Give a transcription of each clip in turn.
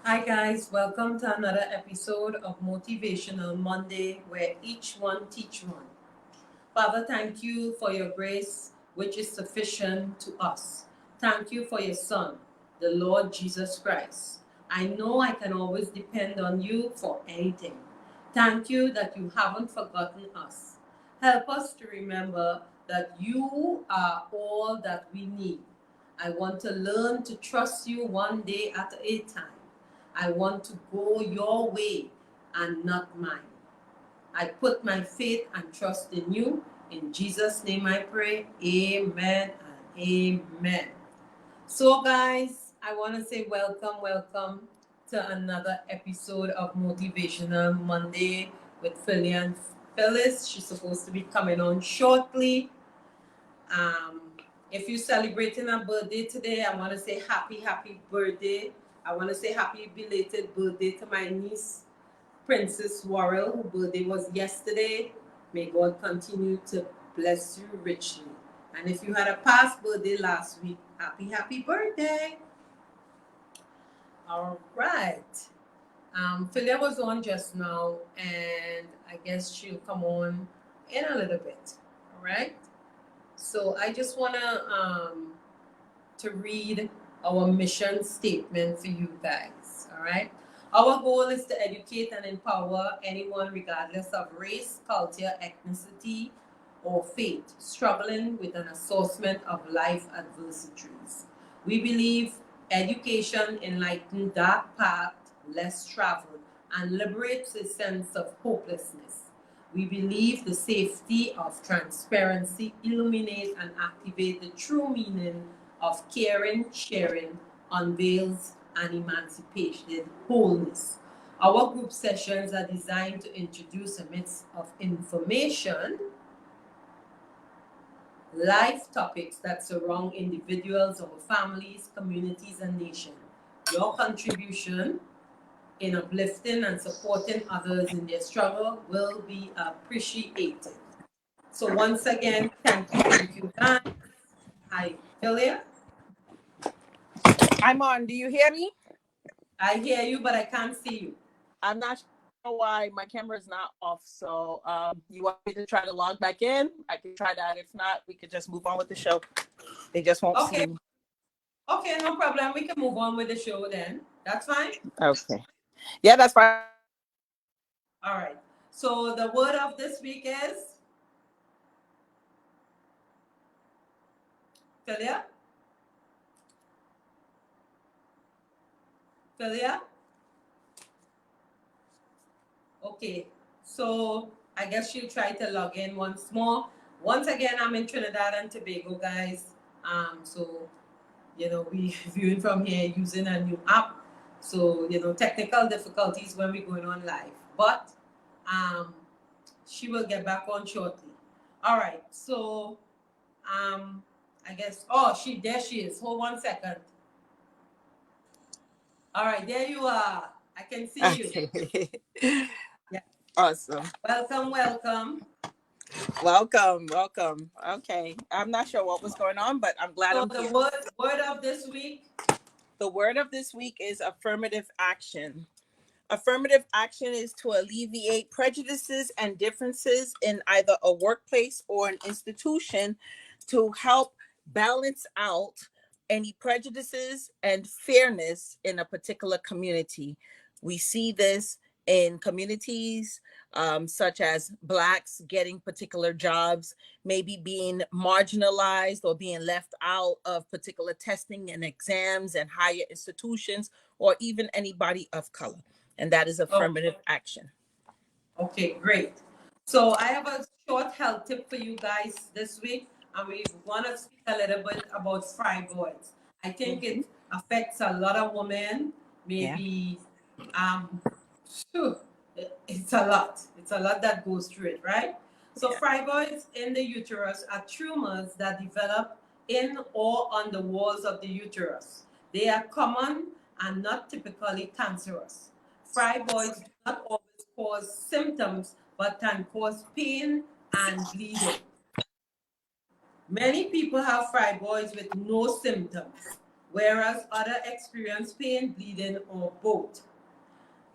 Hi guys, welcome to another episode of Motivational Monday where each one teach one. Father, thank you for your grace which is sufficient to us. Thank you for your Son, the Lord Jesus Christ. I know I can always depend on you for anything. Thank you that you haven't forgotten us. Help us to remember that you are all that we need. I want to learn to trust you one day at a time. I want to go your way and not mine. I put my faith and trust in you. In Jesus' name I pray. Amen and amen. So, guys, I want to say welcome to another episode of Motivational Monday with Philly and Phyllis. She's supposed to be coming on shortly. If you're celebrating a birthday today, I want to say happy birthday. I want to say happy belated birthday to my niece, Princess Worrell, whose birthday was yesterday. May God continue to bless you richly. And if you had a past birthday last week, happy birthday. All right. Philia was on just now, and I guess she'll come on in a little bit. All right. So I just want to read our mission statement for you guys. All right. Our goal is to educate and empower anyone, regardless of race, culture, ethnicity, or faith, struggling with an assortment of life adversities. We believe education enlightens dark path less traveled and liberates a sense of hopelessness. We believe the safety of transparency illuminates and activates the true meaning of caring, sharing, unveils, and emancipated wholeness. Our group sessions are designed to introduce a mix of information, life topics that surround individuals, our families, communities, and nations. Your contribution in uplifting and supporting others in their struggle will be appreciated. So once again, thank you guys. Hi, Philia. I'm on. Do you hear me? I hear you, but I can't see you. I'm not sure why my camera is not off. So you want me to try to log back in? I can try that. If not, we could just move on with the show. They just won't see me. Okay, no problem. We can move on with the show then. That's fine? Okay. Yeah, that's fine. All right. So the word of this week is? Philia? Philia? Okay. So I guess she'll try to log in once more. Once again, I'm in Trinidad and Tobago, guys. So, we viewing from here using a new app. So, technical difficulties when we're going on live. But she will get back on shortly. All right. So, I guess, there she is. Hold 1 second. All right, there you are. I can see you. Yeah. Awesome. Welcome. Welcome. Okay. I'm not sure what was going on, but I'm glad I'm here. So the word of this week? The word of this week is affirmative action. Affirmative action is to alleviate prejudices and differences in either a workplace or an institution to help balance out any prejudices and fairness in a particular community. We see this in communities such as Blacks getting particular jobs, maybe being marginalized or being left out of particular testing and exams and higher institutions, or even anybody of color. And that is affirmative action. Okay, great. So I have a short health tip for you guys this week, and we want to speak a little bit about fibroids. I think it affects a lot of women. Maybe, it's a lot. It's a lot that goes through it, right? So fibroids in the uterus are tumors that develop in or on the walls of the uterus. They are common and not typically cancerous. Fibroids do not always cause symptoms, but can cause pain and bleeding. Many people have fibroids with no symptoms, whereas others experience pain, bleeding, or both.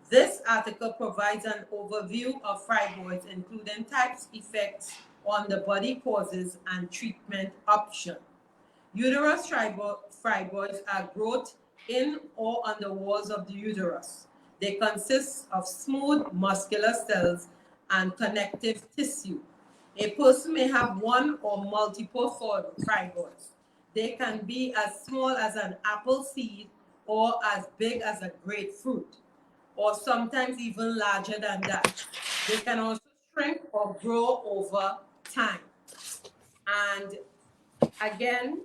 This article provides an overview of fibroids, including types, effects on the body, causes, and treatment options. Uterus fibroids are growth in or on the walls of the uterus. They consist of smooth muscular cells and connective tissue. A person may have one or multiple fibroids. They can be as small as an apple seed or as big as a grapefruit, or sometimes even larger than that. They can also shrink or grow over time. And again,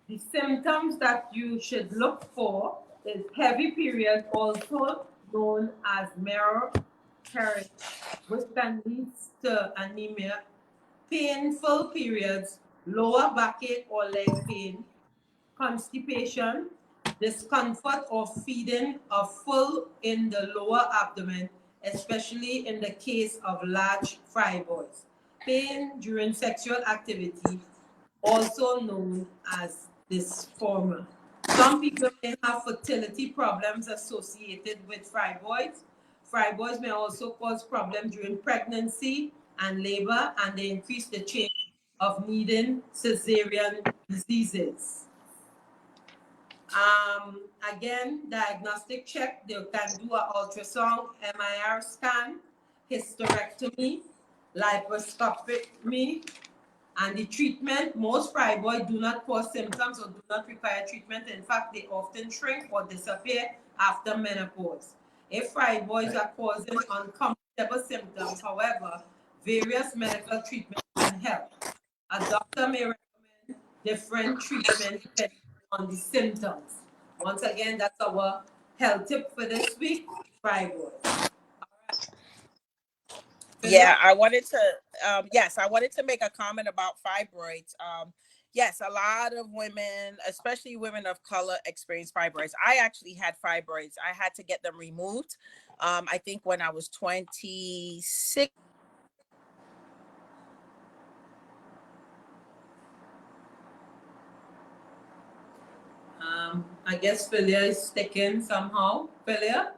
the symptoms that you should look for is heavy period, also known as menorrhagia, which can lead to anemia, painful periods, lower backache or leg pain, constipation, discomfort or feeding of full in the lower abdomen, especially in the case of large fibroids, pain during sexual activity, also known as dysphoria. Some people may have fertility problems associated with fibroids. Fibroids may also cause problems during pregnancy and labor, and they increase the chance of needing cesarean diseases. Again, diagnostic check, they can do an ultrasound, MIR scan, hysterectomy, liposcopy, and the treatment. Most fibroids do not cause symptoms or do not require treatment. In fact, they often shrink or disappear after menopause. If fibroids are causing uncomfortable symptoms, however, various medical treatments can help. A doctor may recommend different treatment depending on the symptoms. Once again, that's our health tip for this week, fibroids. Yeah, I wanted to make a comment about fibroids. Yes, a lot of women, especially women of color, experience fibroids. I actually had fibroids. I had to get them removed. I think when I was 26. I guess Philia is sticking somehow. Philia?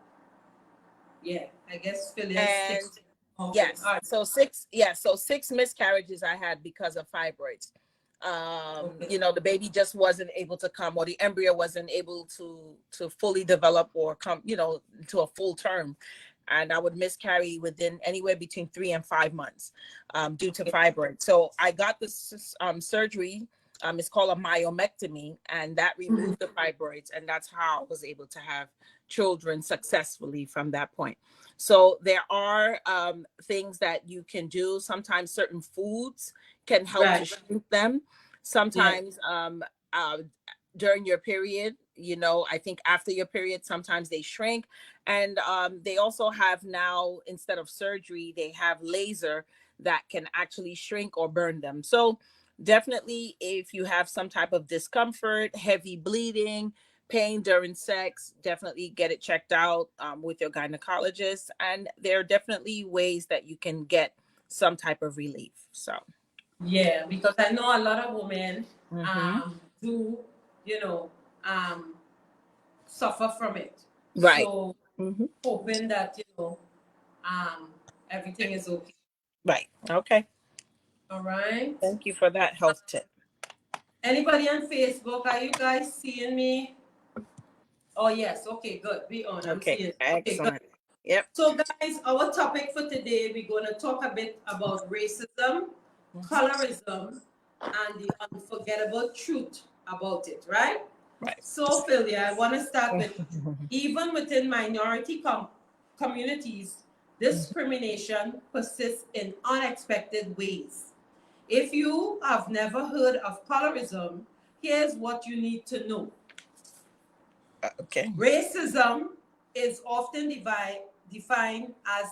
Yeah, I guess Philia is sticking. Okay. Yes. Right. So six miscarriages I had because of fibroids. Okay. You know, the baby just wasn't able to come, or the embryo wasn't able to fully develop or come, you know, to a full term. And I would miscarry within anywhere between 3 and 5 months due to fibroids. So I got this surgery. It's called a myomectomy, and that removed the fibroids. And that's how I was able to have children successfully from that point. So there are things that you can do. Sometimes certain foods can help to shrink them. Sometimes during your period, you know, I think after your period, sometimes they shrink. And they also have now, instead of surgery, they have laser that can actually shrink or burn them. So definitely, if you have some type of discomfort, heavy bleeding, pain during sex, definitely get it checked out with your gynecologist. And there are definitely ways that you can get some type of relief. So yeah, because I know a lot of women do, you know, suffer from it. Right. So hoping that, you know, everything is okay. Right. Okay. All right. Thank you for that health tip. Anybody on Facebook? Are you guys seeing me? Oh yes. Okay. Good. Be on. I'm Okay. seeing. Excellent. Okay, good. Yep. So guys, our topic for today, we're going to talk a bit about racism, colorism, and the unforgettable truth about it, right? Right. So Philia, I want to start with, even within minority communities, discrimination persists in unexpected ways. If you have never heard of colorism, here's what you need to know. Okay. Racism is often defined as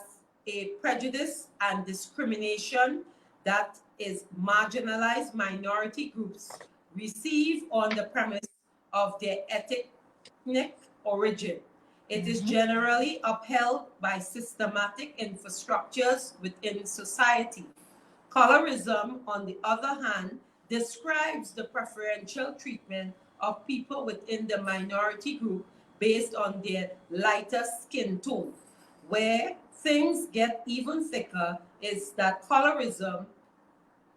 a prejudice and discrimination that is marginalized minority groups receive on the premise of their ethnic origin. It is generally upheld by systematic infrastructures within society. Colorism, on the other hand, describes the preferential treatment of people within the minority group based on their lighter skin tone. Where things get even thicker is that colorism,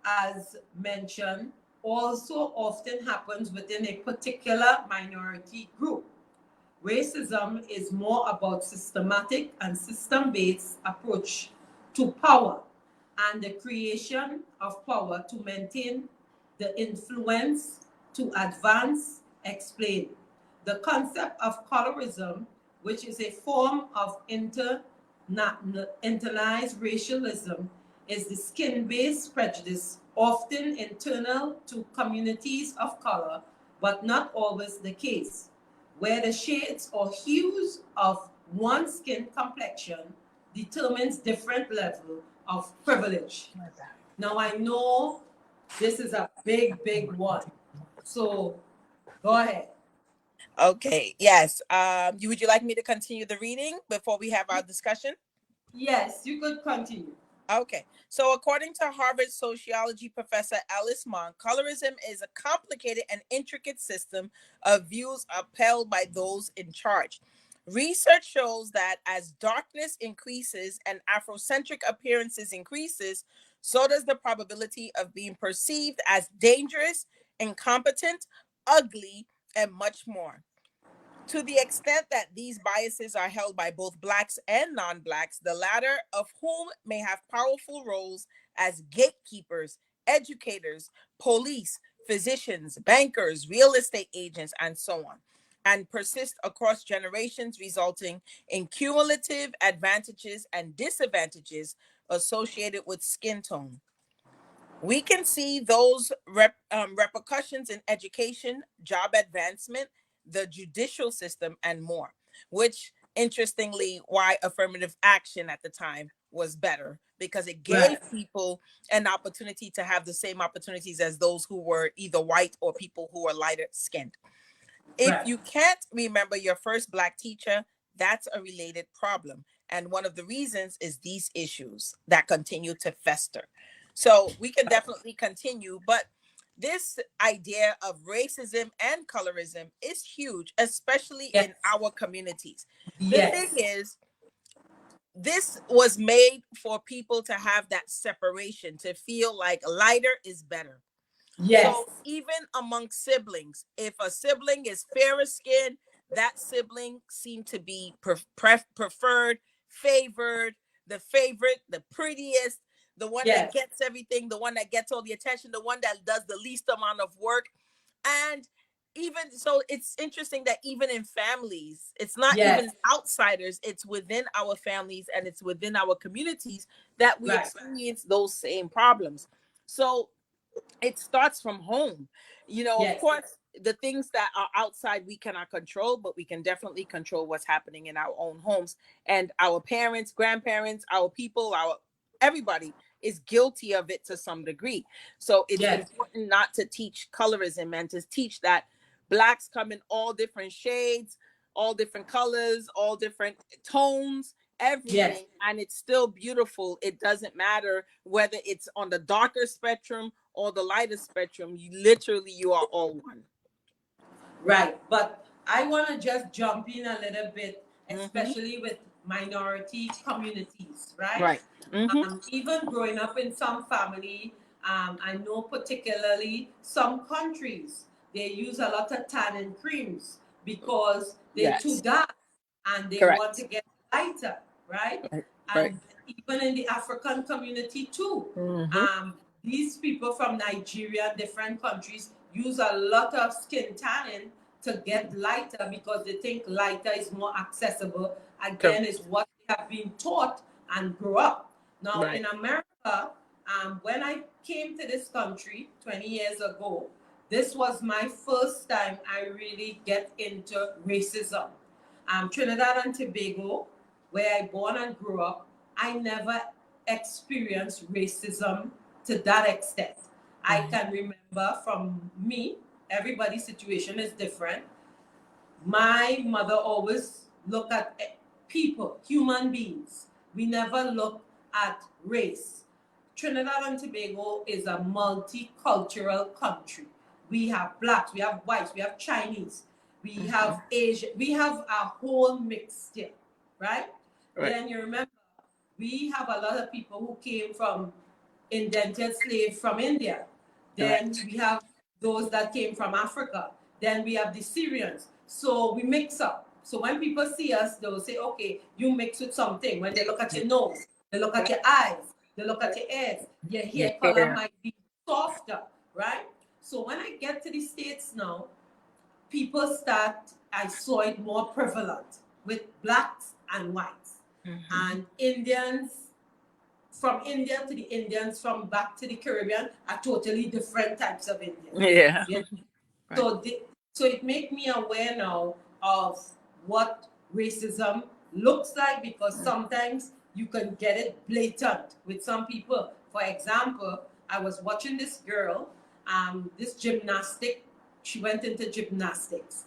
as mentioned, also often happens within a particular minority group. Racism is more about systematic and system-based approach to power and the creation of power to maintain the influence, to advance, explain. The concept of colorism, which is a form of internalized racialism, is the skin-based prejudice, often internal to communities of color, but not always the case, where the shades or hues of one's skin complexion determines different level of privilege. Now I know this is a big, big one. So go ahead. Okay, yes. Would you like me to continue the reading before we have our discussion? Yes, you could continue. Okay, so according to Harvard sociology professor Alice Monk, colorism is a complicated and intricate system of views upheld by those in charge. Research shows that as darkness increases and Afrocentric appearances increases, so does the probability of being perceived as dangerous, incompetent, ugly, and much more. To the extent that these biases are held by both Blacks and non-Blacks, the latter of whom may have powerful roles as gatekeepers, educators, police, physicians, bankers, real estate agents, and so on, and persist across generations, resulting in cumulative advantages and disadvantages associated with skin tone. We can see those repercussions in education, job advancement, the judicial system, and more, which interestingly, why affirmative action at the time was better, because it gave Right. people an opportunity to have the same opportunities as those who were either white or people who were lighter skinned. If Right. you can't remember your first Black teacher, that's a related problem. And one of the reasons is these issues that continue to fester. So we can definitely continue, but this idea of racism and colorism is huge, especially Yes. in our communities. The thing Yes. is, this was made for people to have that separation, to feel like lighter is better. Yes. So even among siblings, if a sibling is fairer skinned, that sibling seemed to be preferred, favored, the favorite, the prettiest, the one that Yes. gets everything, the one that gets all the attention, the one that does the least amount of work. And even so, it's interesting that even in families, it's not Yes. even outsiders, it's within our families and it's within our communities that we Right. experience those same problems. So it starts from home. Of Yes. course, the things that are outside we cannot control, but we can definitely control what's happening in our own homes. And our parents, grandparents, our people, our everybody is guilty of it to some degree. So it's Yes. important not to teach colorism and to teach that Blacks come in all different shades, all different colors, all different tones, Yes. everything, and it's still beautiful. It doesn't matter whether it's on the darker spectrum or the lighter spectrum. You are all one. Right. But I want to just jump in a little bit, Mm-hmm. especially with minority communities, right? Right. Mm-hmm. Even growing up in some family, I know particularly some countries, they use a lot of tanning creams because they're too Yes. dark and they want to Correct. get lighter, right? Right. Right. And even in the African community too, Mm-hmm. um, these people from Nigeria, different countries, use a lot of skin tanning to get lighter because they think lighter is more accessible. Again, Correct. is what they have been taught and grew up. Now, Right. in America, when I came to this country 20 years ago, this was my first time I really get into racism. Trinidad and Tobago, where I born and grew up, I never experienced racism to that extent. I Mm-hmm. can remember from me, everybody's situation is different. My mother always looked at people, human beings. We never look at race. Trinidad and Tobago is a multicultural country. we have blacks, we have whites, we have Chinese, we have Asian, we have a whole mixture, right? Then you remember, we have a lot of people who came from indentured slaves from India. Then we have those that came from Africa. Then we have the Syrians. So we mix up. So when people see us, they'll say, okay, you mix with something. When they look at your nose, they look at your eyes, they look at your ears, your hair color might be softer, right? So when I get to the States now, people start, I saw it more prevalent with blacks and whites. And Indians, from India to the Indians, from back to the Caribbean, are totally different types of Indians. Yeah. Yeah. So, so it makes me aware now of what racism looks like, because sometimes you can get it blatant with some people. For example, I was watching this girl, this gymnastic. She went into gymnastics,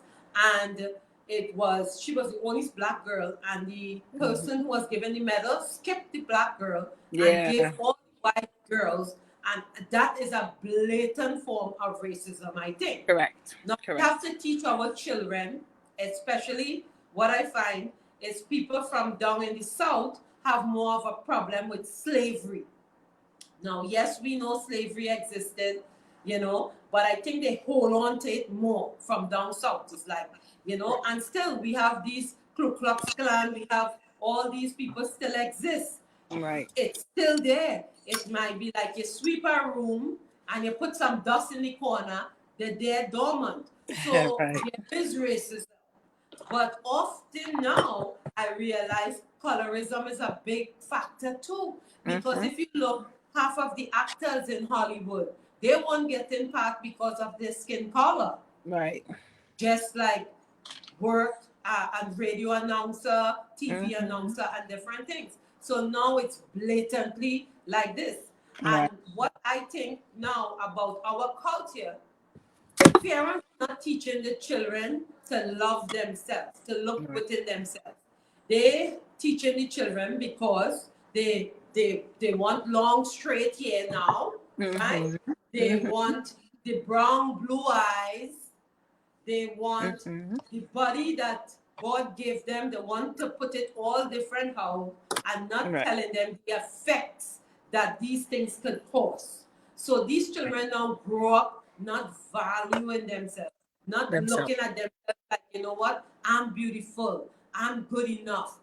and she was the only black girl, and the person who was given the medal skipped the black girl and gave all the white girls, and that is a blatant form of racism, I think. Correct. Now, we have to teach our children, especially what I find is people from down in the South have more of a problem with slavery. Now, yes, we know slavery existed, but I think they hold on to it more from down south. It's like, and still we have these Ku Klux Klan, we have all these people still exist. Right. It's still there. It might be like you sweep a room and you put some dust in the corner, they're dormant. So there is racism. But often now, I realize colorism is a big factor too. Because if you look, half of the actors in Hollywood, they won't get in part because of their skin color. Right. Just like work and radio announcer, TV announcer, and different things. So now it's blatantly like this. And what I think now about our culture, parents are not teaching the children to love themselves, to look within themselves. They teaching the children because they want long straight hair now, right? They want the brown blue eyes. They want the body that God gave them. They want to put it all different how, and not telling them the effects that these things could cause. So these children now grow up not valuing themselves, not looking at themselves like, you know what, I'm beautiful, I'm good enough.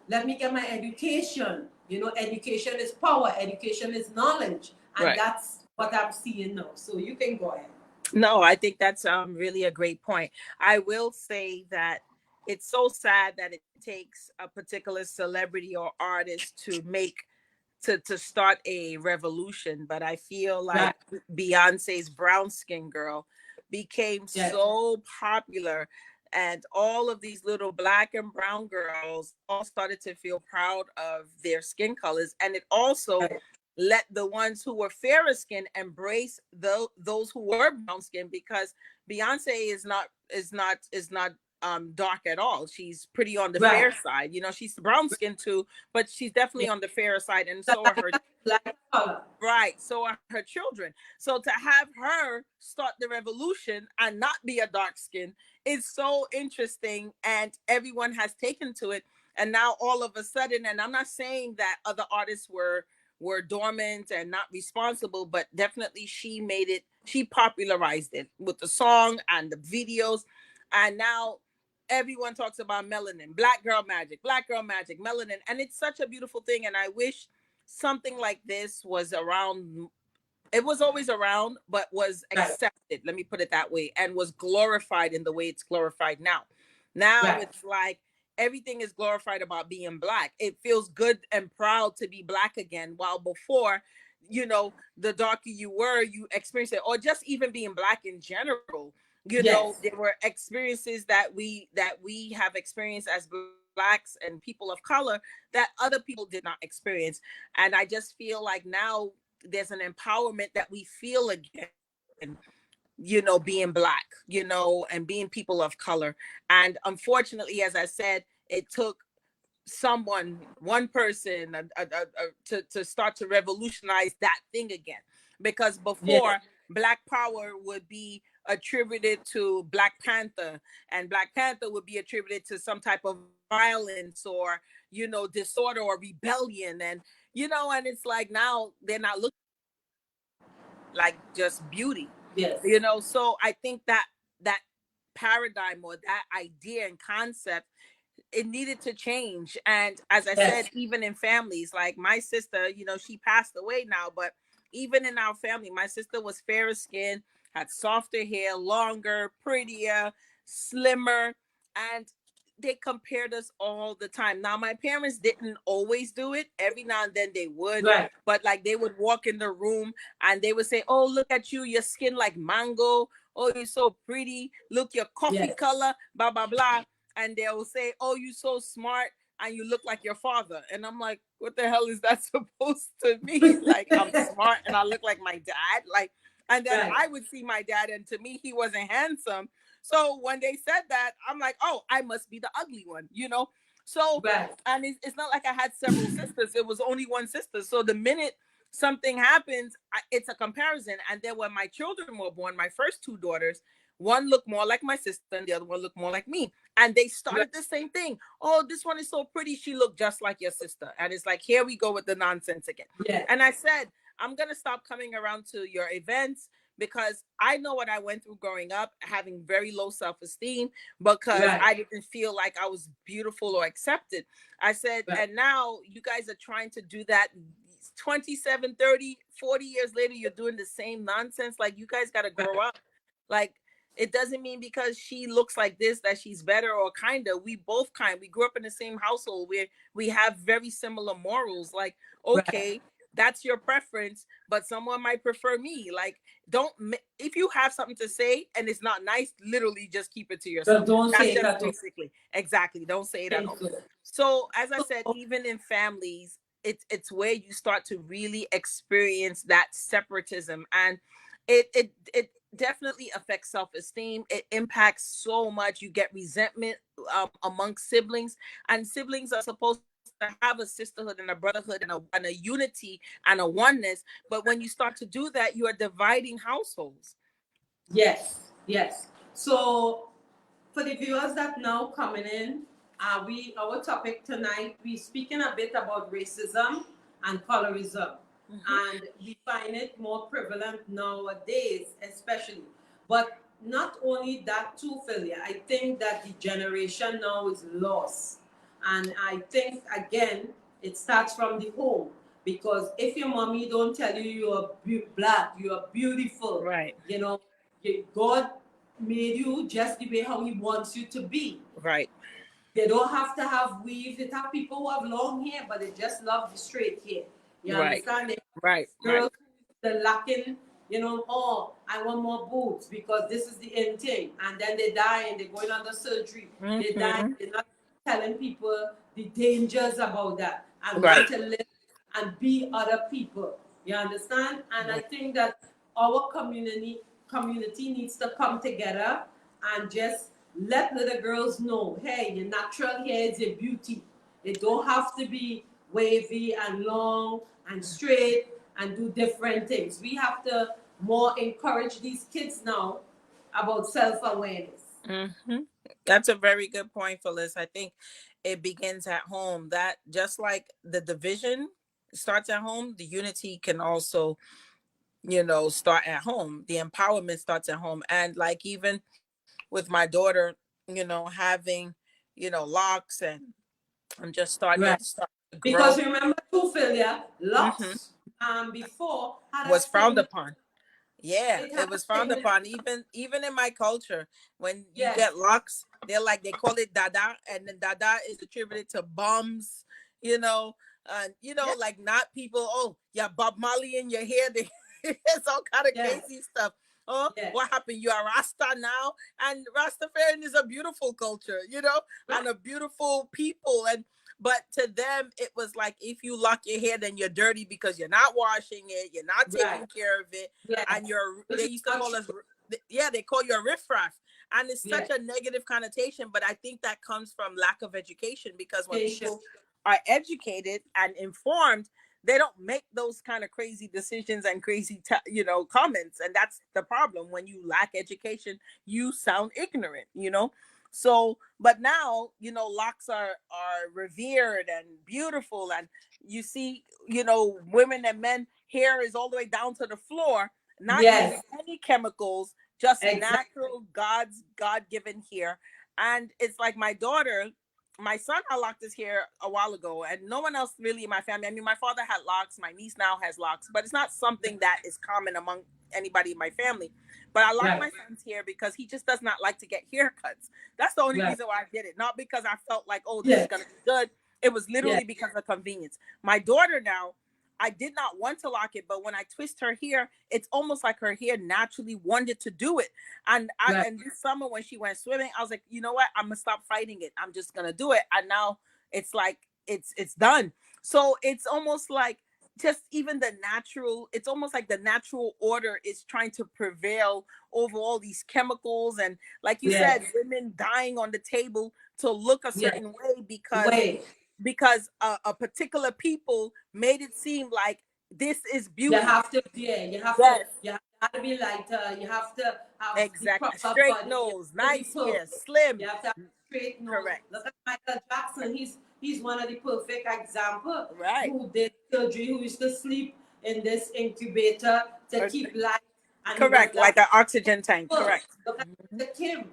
Let me get my education. Education is power, education is knowledge. And that's what I'm seeing now. So you can go ahead. No, I think that's really a great point. I will say that it's so sad that it takes a particular celebrity or artist to start a revolution, but I feel like Beyonce's brown skin girl became so popular, and all of these little black and brown girls all started to feel proud of their skin colors, and it also let the ones who were fairer skin embrace those who were brown skin, because Beyonce is not dark at all. She's pretty on the fair side. She's brown skin too, but she's definitely on the fairer side, and so are her so are her children. So to have her start the revolution and not be a dark skin is so interesting, and everyone has taken to it. And now all of a sudden, and I'm not saying that other artists were dormant and not responsible, but definitely she popularized it with the song and the videos. And now everyone talks about melanin, black girl magic, melanin. And it's such a beautiful thing. And I wish something like this was around. It was always around, but was accepted, let me put it that way, and was glorified in the way it's glorified now. It's like everything is glorified about being black. It feels good and proud to be black again, while before, the darker you were, you experienced it, or just even being black in general. There were experiences that we have experienced as blacks and people of color that other people did not experience. And I just feel like now there's an empowerment that we feel again, being black, and being people of color. And unfortunately, as I said, it took one person to start to revolutionize that thing again, because before Black Power would be attributed to Black Panther, and Black Panther would be attributed to some type of violence or, disorder or rebellion. And, and it's like now they're not looking like just beauty, Yes. So I think that paradigm or that idea and concept, it needed to change. And as I said, Yes. even in families, like my sister, she passed away now, but even in our family, my sister was fairer skinned, had softer hair, longer, prettier, slimmer, and they compared us all the time. Now, my parents didn't always do it. Every now and then they would, Right. but like they would walk in the room and they would say, "Oh, look at you, your skin like mango. Oh, you're so pretty. Look, your coffee Yes. color, blah, blah, blah." And they'll say, "Oh, you so smart and you look like your father." And I'm like, what the hell is that supposed to mean? Like, I'm smart and I look like my dad? Like, and then Right. I would see my dad, and to me, he wasn't handsome. So when they said that, I'm like, oh, I must be the ugly one. So, Right. and it's not like I had several sisters. It was only one sister. So the minute something happens, it's a comparison. And then when my children were born, my first two daughters, one looked more like my sister and the other one looked more like me. And they started the same thing. "Oh, this one is so pretty. She looked just like your sister." And it's like, here we go with the nonsense again. Yes. And I said, I'm going to stop coming around to your events because I know what I went through growing up, having very low self-esteem because Right. I didn't feel like I was beautiful or accepted. I said, Right. and now you guys are trying to do that 27, 30, 40 years later, you're doing the same nonsense. Like, you guys got to grow up. Like, it doesn't mean because she looks like this that she's better or kinder. We both kind. We grew up in the same household where we have very similar morals. Like, Right. okay, that's your preference, but someone might prefer me. Like, if you have something to say and it's not nice, literally just keep it to But yourself. don't That's say it just at all. basically exactly. Don't say it at all. So, So as I said, even in families, it's where you start to really experience that separatism, and it definitely affects self-esteem. It impacts so much. You get resentment amongst siblings, and siblings are supposed to have a sisterhood and a brotherhood and a unity and a oneness. But when you start to do that, you are dividing households. yes. Yes. So for the viewers that now coming in, our topic tonight, we speaking a bit about racism and colorism. And we find it more prevalent nowadays, especially. But not only that too, Philia, I think that the generation now is lost. And I think, again, it starts from the home. Because if your mommy don't tell you you're black, you're beautiful, Right. God made you just the way how he wants you to be. Right. They don't have to have weave. They have people who have long hair, but they just love the straight hair. You Right. understand? Right. Girls, they're lacking, "Oh, I want more boobs because this is the in thing." And then they die and they're going under surgery. They die. They're not telling people the dangers about that and Right. want to live and be other people. You understand? And I think that our community needs to come together and just let little girls know, hey, your natural hair is your beauty. It don't have to be wavy and long and straight and do different things. We have to more encourage these kids now about self-awareness. That's a very good point, Phyllis. I think it begins at home. That just like the division starts at home, the unity can also, start at home. The empowerment starts at home. And like even with my daughter, having, locks and just starting Right. to start to Because grow remember too, Philia, locks before had a was frowned stigma. upon. Yeah, It had it a was frowned stigma. upon. Even in my culture, when you Yes. get locks, they call it dada, and then dada is attributed to bums, you know, and Yes. like not people. Oh, yeah, Bob Marley in your hair. It's all kind of Yes. crazy stuff. Oh, Yes. what happened? You are Rasta now, and Rastafarian is a beautiful culture, Right. and a beautiful people, and but to them, it was like if you lock your hair, then you're dirty because you're not washing it, you're not Right. taking care of it, Yes. and Which they is used to not call true. us, yeah, they call you a riffraff, and it's such Yes. a negative connotation. But I think that comes from lack of education, because when Education. people are educated and informed, they don't make those kind of crazy decisions and crazy comments, and that's the problem. When you lack education, you sound ignorant, so but now, locks are revered and beautiful, and you see, women and men hair is all the way down to the floor, not using Yes, any chemicals, just exactly. natural god-given hair. And it's like my son had locked his hair a while ago, and no one else really in my family. I mean, my father had locks, my niece now has locks, but it's not something that is common among anybody in my family. But I locked Right, my son's hair because he just does not like to get haircuts. That's the only right. reason why I did it. Not because I felt like, oh, this is Yes, gonna be good. It was yes, literally because of convenience. My daughter now, I did not want to lock it, but when I twist her hair, it's almost like her hair naturally wanted to do it. right. And this summer when she went swimming, I was like, you know what? I'm gonna stop fighting it. I'm just gonna do it. And now it's like it's done. So it's almost like just even the natural, it's almost like the natural order is trying to prevail over all these chemicals, and like you said, Yes, women dying on the table to look a yes. certain way because Wait. a particular people made it seem like this is You beauty. have to, yeah, Yes, you have to be lighter. You have to have the exactly. proper Straight body. You nose, have to be nice hair, perfect. slim. You have to have straight nose. Correct. Look at Michael Jackson. He's one of the perfect example Right. who did surgery, who used to sleep in this incubator to Uh, keep light, and he was Correct. that Like an oxygen tank. perfect. Correct. Look at Mhm. little Kim.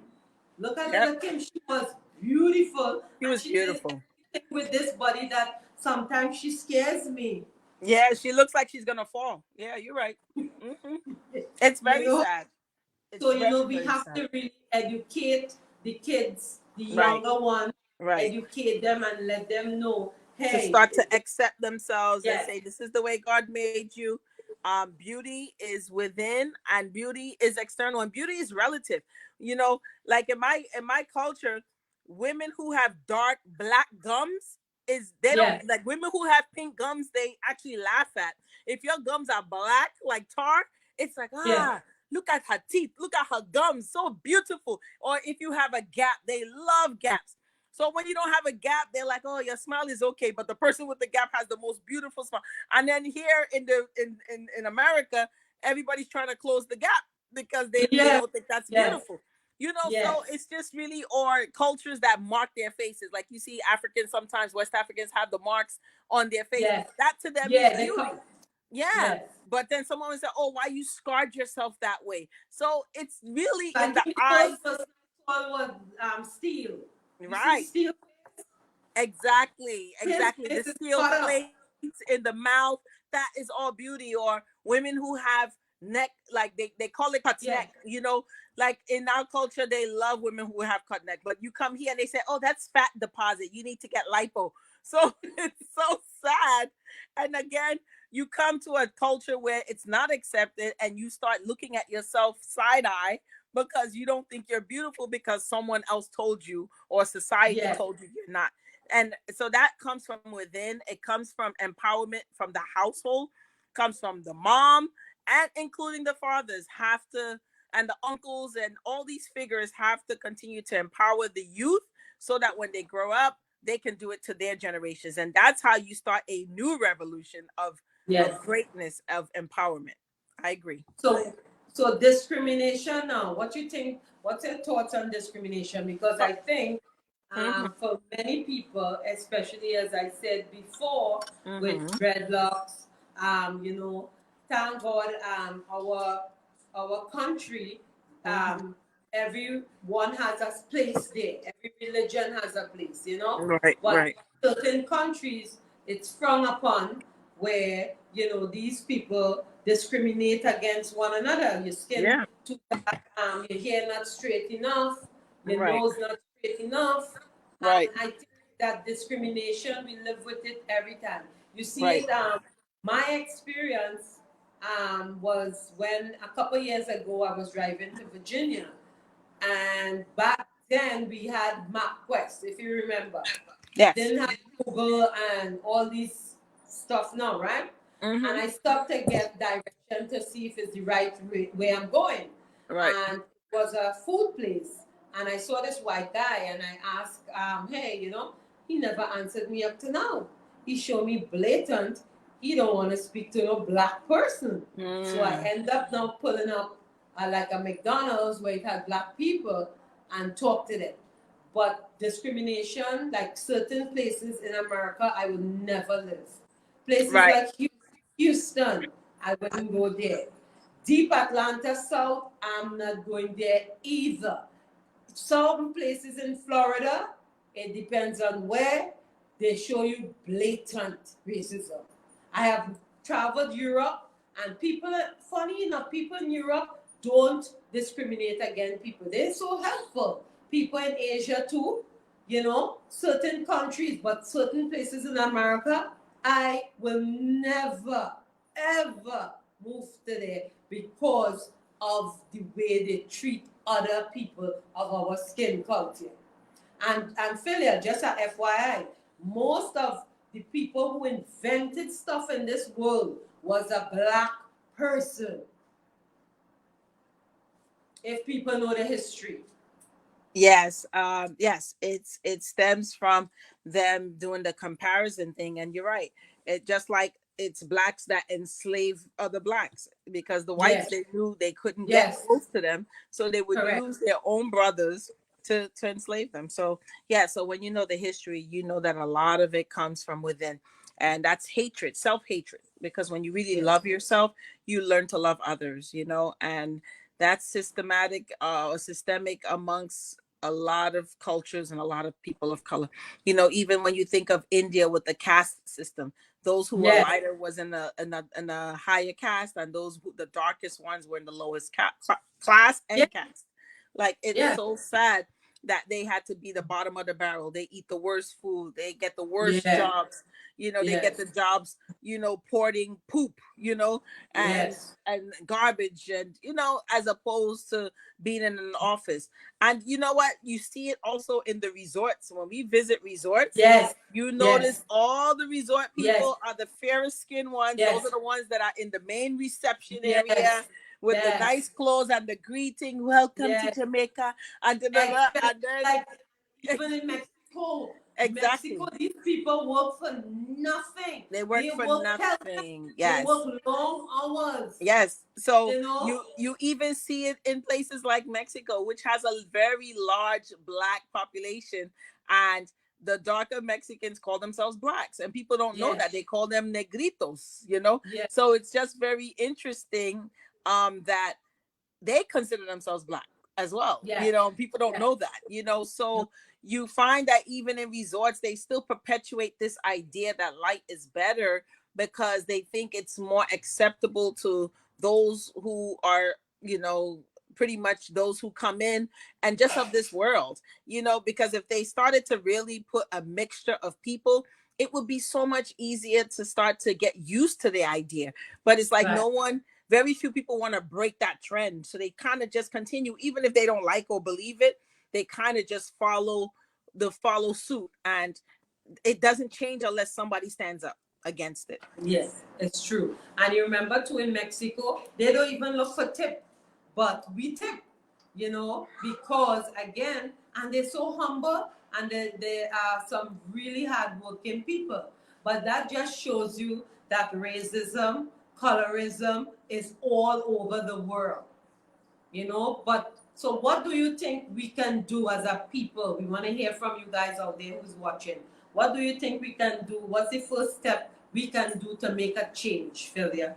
Look at Yep. little Kim. She was beautiful, He and was she did beautiful. everything with this body that sometimes she scares me. Yeah, she looks like she's gonna fall. Yeah, you're right. Hmm. It's You very know. sad. It's So, very, we very have sad. to really educate the kids, the Right. younger ones, Right. educate them and let them know, To hey, start to accept themselves and yes, say, this is the way God made you. Beauty is within and beauty is external, and beauty is relative. You know, like in my culture, women who have dark black gums, is they don't yes, like women who have pink gums, they actually laugh at. If your gums are black like tar, it's like, yes, look at her teeth, look at her gums, so beautiful. Or if you have a gap, they love gaps. So when you don't have a gap, they're like, "Oh, your smile is okay," but the person with the gap has the most beautiful smile. And then here in America, everybody's trying to close the gap because they yes, don't think that's yes, beautiful. yes, So it's just really, or cultures that mark their faces. Like you see Africans, sometimes West Africans have the marks on their face. yes, That to them is yeah, they come, beauty. Yeah. yes. But then someone will say, "Oh, why you scarred yourself that way?" So it's really I in the think the eyes. most personal one was steel. You see Right. steel, Exactly, his exactly. The face is steel cut up. plates in the mouth, that is all beauty. Or women who have neck, like they call it cut Yes, neck. Like in our culture, they love women who have cut neck. But you come here and they say, oh, that's fat deposit. You need to get lipo. So it's so sad. And again, you come to a culture where it's not accepted and you start looking at yourself side eye because you don't think you're beautiful because someone else told you or society yes, told you you're not. And so that comes from within. It comes from empowerment from the household, comes from the mom, and including the fathers have to, and the uncles, and all these figures have to continue to empower the youth so that when they grow up, they can do it to their generations. And that's how you start a new revolution of yes. greatness, of empowerment. I agree. So, so discrimination now. What you think? What's your thoughts on discrimination? Because I think, Mm-hmm, for many people, especially as I said before, with mm-hmm, dreadlocks, thank God, our country, mm-hmm. everyone has a place there. Every religion has a place, Right, But right. certain countries, it's frowned upon where these people discriminate against one another. Your skin Yeah, too dark, your hair not straight enough, your right, nose not straight enough, and right, I think that discrimination we live with it every time. You see right. it. My experience was when a couple years ago I was driving to Virginia, and back then we had MapQuest, if you remember. Yes. Didn't have Google and all these stuff now, right? And Mm-hmm. I stopped to get direction to see if it's the right way I'm going. Right. And it was a food place. And I saw this white guy and I asked, hey, he never answered me up to now. He showed me blatant. he don't want to speak to no black person. So I Mm. end up now pulling up like a McDonald's where it had black people and talk to them. But discrimination, like certain places in America, I would never live. Places Right. like Houston, I wouldn't go there. Deep Atlanta South, I'm not going there either. Some places in Florida, it depends on where, they show you blatant racism. I have traveled Europe, and people, funny enough, people in Europe don't discriminate against people. They're so helpful. People in Asia too, certain countries, but certain places in America, I will never, ever move to there because of the way they treat other people of our skin culture. And failure, just a FYI, most of the people who invented stuff in this world was a black person. If people know the history. Yes, yes, it stems from them doing the comparison thing, and you're right. It just like it's blacks that enslave other blacks because the whites, Yes. they knew they couldn't get Yes. close to them, so they would Correct. use their own brothers to enslave them. So yeah, so when you know the history, you know that a lot of it comes from within, and that's hatred, self-hatred. Because when you really Yes. love yourself, you learn to love others, and that's systematic, systemic amongst a lot of cultures and a lot of people of color. Even when you think of India with the caste system, those who were Yes. lighter was in a higher caste, and those the darkest ones were in the lowest class and Yes. caste. Like, it's Yes. so sad that they had to be the bottom of the barrel. They eat the worst food. They get the worst Yes. jobs. They get Yes. the jobs, porting poop, and Yes. and garbage, and as opposed to being in an office. And you know what? You see it also in the resorts. When we visit resorts, Yes. you Yes. notice all the resort Yes. people are the fairest skinned ones. Those Yes. are the ones that are in the main reception area Yes. with the Yes. nice clothes and the greeting, welcome to Yes. Jamaica, and Especially and then like even in Mexico. Mexico, exactly, these people work for nothing. they work They for work nothing. they Yes. work long hours. Yes. So You know? you even see it in places like Mexico, which has a very large black population, and the darker Mexicans call themselves blacks, and people don't know that Yes. they call them negritos. Yes. So it's just very interesting that they consider themselves black as well. Yes. People don't Yes. know that. So you find that even in resorts, they still perpetuate this idea that light is better because they think it's more acceptable to those who are, pretty much those who come in and just of this world, because if they started to really put a mixture of people, it would be so much easier to start to get used to the idea. But it's like Right. very few people want to break that trend. So they kind of just continue, even if they don't like or believe it, they kind of just follow suit. And it doesn't change unless somebody stands up against it. Yes, it's true. And you remember too in Mexico, they don't even look for tip, but we tip, because again, and they're so humble, and they are some really hardworking people. But that just shows you that racism, colorism is all over the world. But so what do you think we can do as a people? We want to hear from you guys out there who's watching. What do you think we can do? What's the first step we can do to make a change, Philia?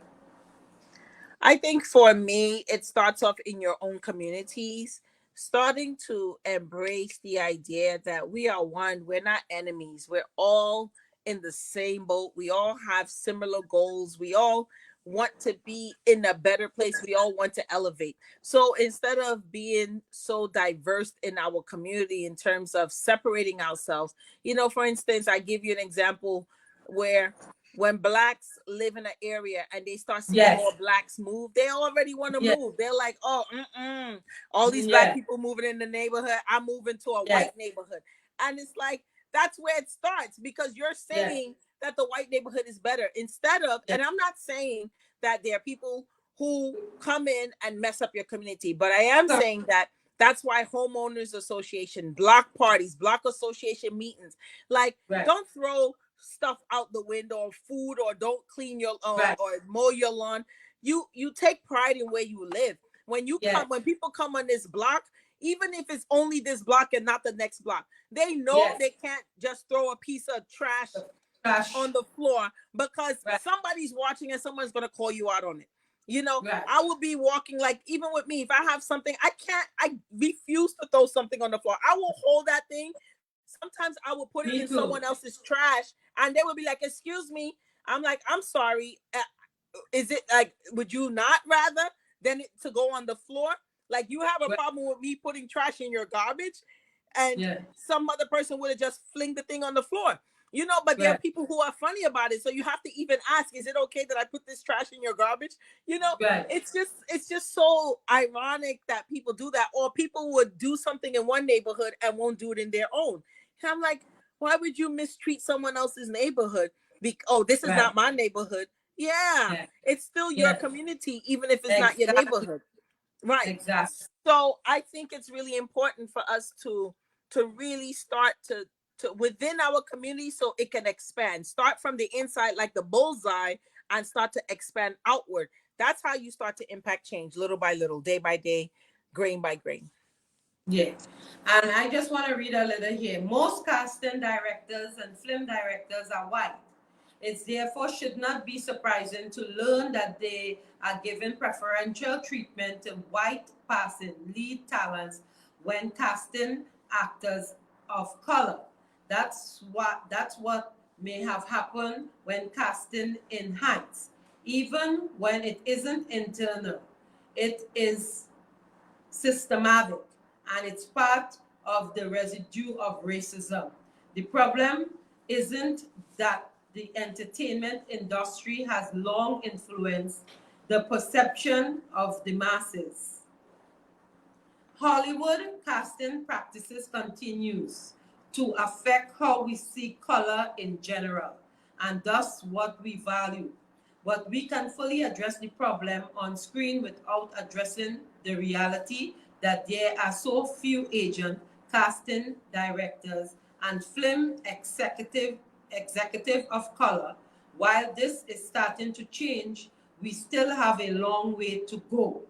I think for me, it starts off in your own communities, starting to embrace the idea that we are one, we're not enemies, we're all in the same boat, we all have similar goals, we all want to be in a better place, we all want to elevate. So instead of being so diverse in our community in terms of separating ourselves, for instance, I give you an example where when blacks live in an area and they start seeing Yes. more blacks move, they already want to Yes. move. They're like, oh, all these black Yeah. people moving in the neighborhood, I'm moving to a Yes. white neighborhood. And it's like, that's where it starts, because you're Yes. saying that the white neighborhood is better instead of, Yes. and I'm not saying that there are people who come in and mess up your community, but I am saying that that's why homeowners association, block parties, block association meetings, like, Right. don't throw stuff out the window or food, or don't clean your Right. or mow your lawn. You take pride in where you live. When Yes. when people come on this block, even if it's only this block and not the next block, they know Yes. they can't just throw a piece of trash Trash. on the floor, because Right. somebody's watching and someone's going to call you out on it. You know, Right. I will be walking, like, even with me, if I have something, I refuse to throw something on the floor. I will hold that thing. Sometimes I will put it Me in too. someone else's trash, and they will be like, excuse me. I'm like, I'm sorry. Is it like, would you not rather than it to go on the floor? Like, you have a Right. problem with me putting trash in your garbage, and Yeah. some other person would have just fling the thing on the floor. You know, but there are Right. people who are funny about it. So you have to even ask, is it okay that I put this trash in your garbage? You know, Right. it's just so ironic that people do that. Or people would do something in one neighborhood and won't do it in their own. And I'm like, why would you mistreat someone else's neighborhood? Oh, this is Right. not my neighborhood. Yeah, Yeah. it's still your Yeah. community, even if it's not your Exactly. neighborhood. Right. Exactly. So I think it's really important for us to really start to within our community, so it can expand. Start from the inside, like the bullseye, and start to expand outward. That's how you start to impact change, little by little, day by day, grain by grain. Yeah. And I just want to read a little here. Most casting directors and film directors are white. It therefore should not be surprising to learn that they are given preferential treatment to white passing lead talents when casting actors of color. That's what may have happened when casting in Heights. Even when it isn't internal, it is systematic, and it's part of the residue of racism. The problem isn't that the entertainment industry has long influenced the perception of the masses. Hollywood casting practices continues to affect how we see color in general, and thus what we value. But we can fully address the problem on screen without addressing the reality that there are so few agent casting directors and film executive of color. While this is starting to change, we still have a long way to go.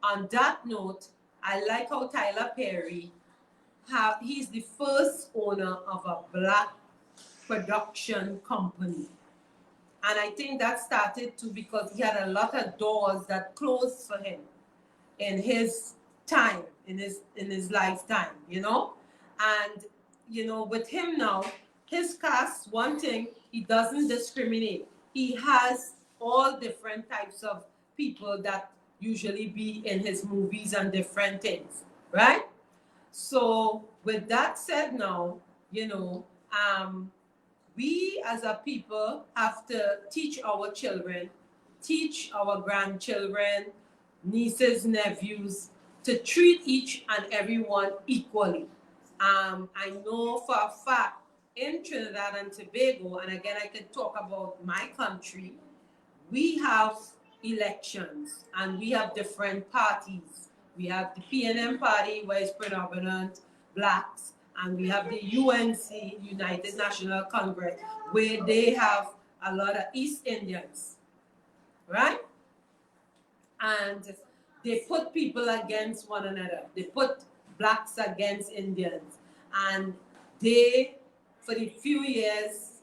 On that note, I like how Tyler Perry, he's the first owner of a black production company. And I think that started too because he had a lot of doors that closed for him in his time, in his lifetime, you know? And, you know, with him now, his cast, one thing, he doesn't discriminate. He has all different types of people that usually be in his movies and different things, right? So with that said now, you know, we as a people have to teach our children, teach our grandchildren, nieces, nephews, to treat each and everyone equally. I know for a fact in Trinidad and Tobago, and again I can talk about my country, we have elections and we have different parties. We have the PNM party, where it's predominant blacks, and we have the UNC, United National Congress, where they have a lot of East Indians, right? And they put people against one another. They put blacks against Indians. And they, for the few years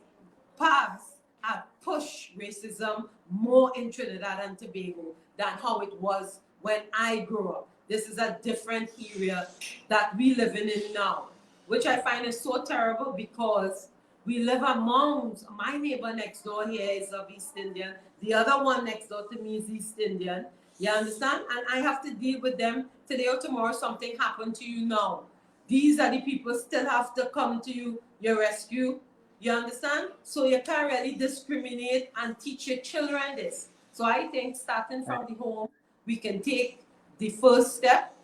past, have pushed racism more in Trinidad and Tobago than how it was when I grew up. This is a different era that we living in now, which I find is so terrible because we live amongst, my neighbor next door here is of East Indian. The other one next door to me is East Indian. You understand? And I have to deal with them today or tomorrow. Something happened to you now. These are the people still have to come to you, your rescue. You understand? So you can't really discriminate and teach your children this. So I think starting from the home, we can take the first step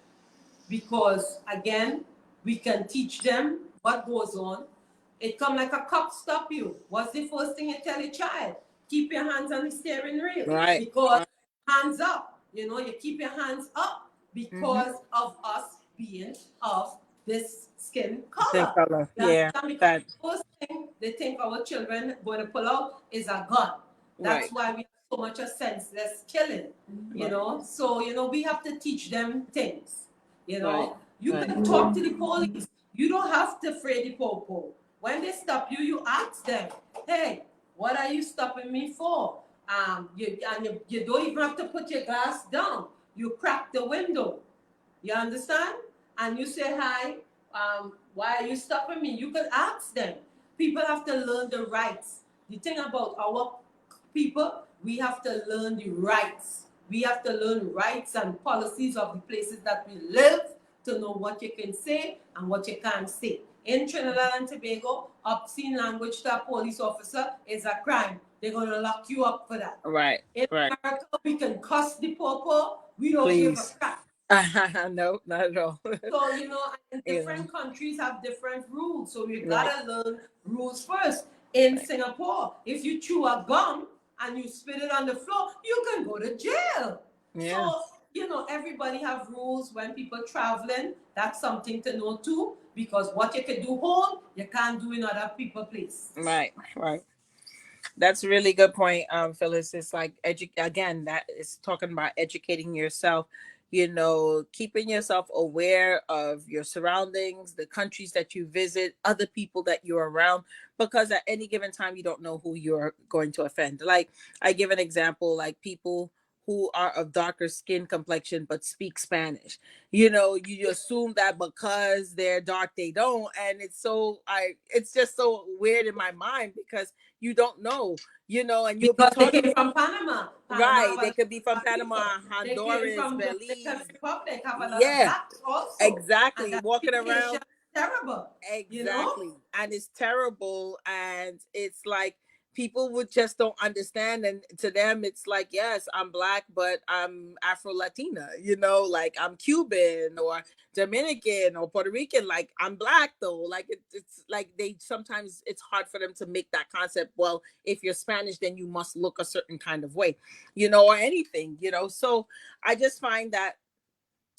because, again, we can teach them what goes on. It come like a cop stop you. What's the first thing you tell your child? Keep your hands on the steering wheel. Right. Because hands up, you know, you keep your hands up because of us being of this skin color. Yeah. Because That. the first thing they think our children going to pull out is a gun. That's why we have so much of senseless killing, you know. So, you know, we have to teach them things, you know. You can talk to the police. You don't have to afraid the popo. When they stop you, you ask them, hey, what are you stopping me for? You don't even have to put your glass down. You crack the window. You understand? And you say, hi, why are you stopping me? You can ask them. People have to learn the rights. The thing about our people, we have to learn the rights. We have to learn rights and policies of the places that we live to know what you can say and what you can't say. In Trinidad and Tobago, obscene language to a police officer is a crime. They're going to lock you up for that. In America, we can cuss the popo. We don't give a crap. No, not at all. So, you know, different countries have different rules. So we gotta learn rules first. In Singapore, if you chew a gum and you spit it on the floor, you can go to jail. So, you know, everybody have rules when people traveling. That's something to know too, because what you can do home, you can't do in other people's place. Right. That's a really good point, Phyllis. It's like again, that is talking about educating yourself, you know, keeping yourself aware of your surroundings, the countries that you visit, other people that you're around, because at any given time you don't know who you're going to offend. Like, I give an example, like people who are of darker skin complexion but speak Spanish. You know, you assume that because they're dark they don't, and it's just so weird in my mind because you don't know, you know, and you'll be talking. They came from Panama. Right, they could be from Panama, Honduras, Belize. Republic, have a lot of blacks also. Exactly, walking around. Terrible. Exactly, you know? And it's terrible, and it's like people would just don't understand, and to them it's like, yes, I'm black, but I'm Afro-Latina, you know, like I'm Cuban or Dominican or Puerto Rican, like I'm black though. Like it's like they sometimes it's hard for them to make that concept. Well, if you're Spanish, then you must look a certain kind of way, you know, or anything, you know. So I just find that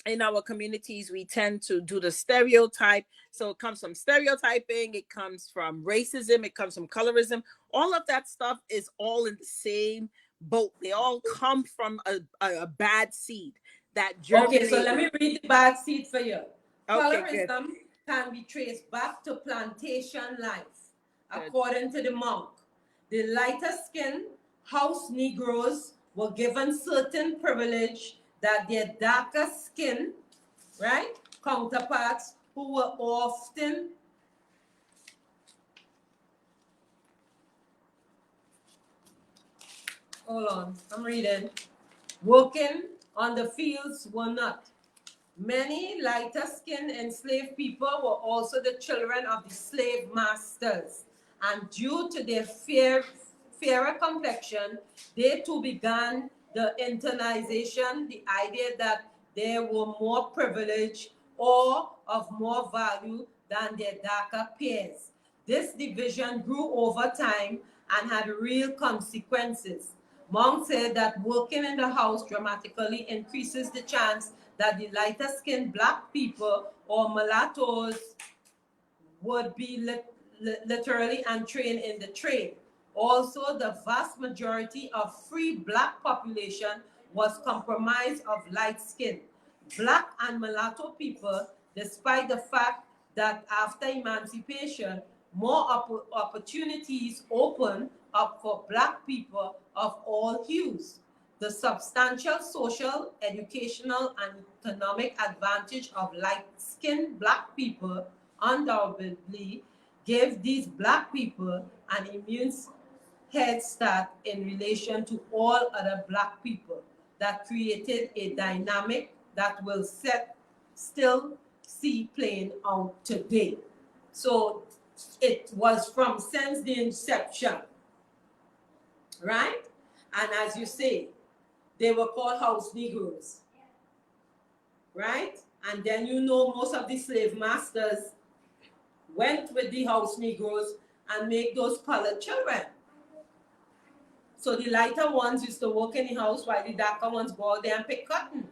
in our communities, we tend to do the stereotype. So it comes from stereotyping, it comes from racism, it comes from colorism. All of that stuff is all in the same boat. They all come from a bad seed that germinated. Okay, so let me read the bad seed for you. Okay, Colorism can be traced back to plantation life, according to the monk. The lighter skinned house Negroes were given certain privilege that their darker skin, right, counterparts who were often hold on, I'm reading. Working on the fields were not. Many lighter-skinned enslaved people were also the children of the slave masters, and due to their fairer complexion, they too began the internalization, the idea that they were more privileged or of more value than their darker peers. This division grew over time and had real consequences. Monk said that working in the house dramatically increases the chance that the lighter-skinned black people or mulattoes would be literally untrained in the trade. Also, the vast majority of free black population was comprised of light skin. Black and mulatto people, despite the fact that after emancipation, more opportunities opened up for black people of all hues. The substantial social, educational, and economic advantage of light-skinned black people undoubtedly gave these black people an immense head start in relation to all other black people that created a dynamic that will still see playing out today. So it was from since the inception, right? And as you say, they were called house Negroes, right? And then you know most of the slave masters went with the house Negroes and make those colored children. So the lighter ones used to work in the house while the darker ones go out there and pick cotton.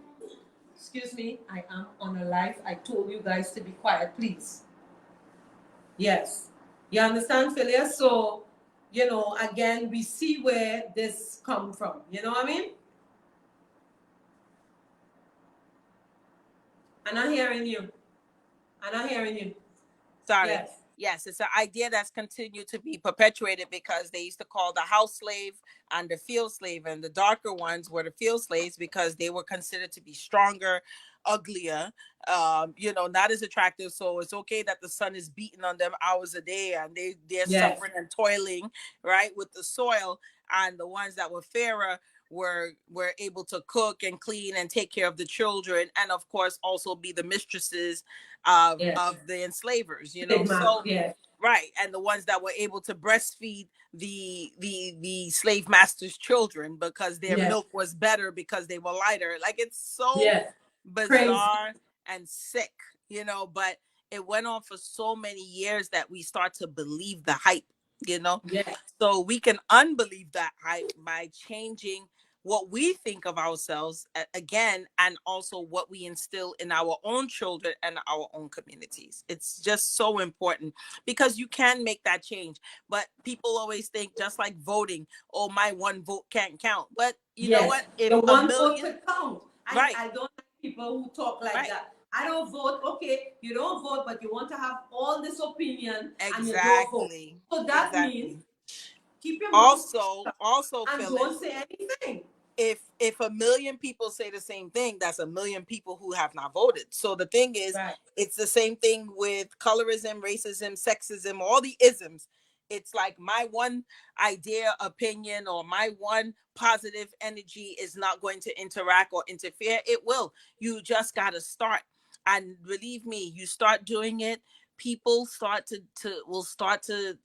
Excuse me, I am on a live. I told you guys to be quiet, please. Yes. You understand, Philia? So, you know, again, we see where this come from. You know what I mean? I'm not hearing you. I'm not hearing you. Sorry. Yes. Yes, it's an idea that's continued to be perpetuated because they used to call the house slave and the field slave, and the darker ones were the field slaves because they were considered to be stronger, uglier, not as attractive. So it's okay that the sun is beating on them hours a day and they're Yes. suffering and toiling, right, with the soil. And the ones that were fairer were able to cook and clean and take care of the children, and of course also be the mistresses Yes. of the enslavers, Big man. so Yes. right, and the ones that were able to breastfeed the slave masters' children because their Yes. milk was better because they were lighter. Like, it's so Yes. Crazy. bizarre and sick, but it went on for so many years that we start to believe the hype. Yes. So we can unbelieve that hype by changing what we think of ourselves again, and also what we instill in our own children and our own communities. It's just so important because you can make that change. But people always think, just like voting, oh, my one vote can't count. But you know Yes. what? If The a one vote million, to count. right, I don't like people who talk like right, that. I don't vote. Okay, you don't vote, but you want to have all this opinion and you don't vote. exactly, So that means exactly. keep your mouth Also, and Phyllis, don't say anything. if a million people say the same thing, that's a million people who have not voted. So the thing is, Right. it's the same thing with colorism, racism, sexism, all the isms. It's like my one idea, opinion, or my one positive energy is not going to interact or interfere. It will. You just got to start. And believe me, you start doing it, people start to will start to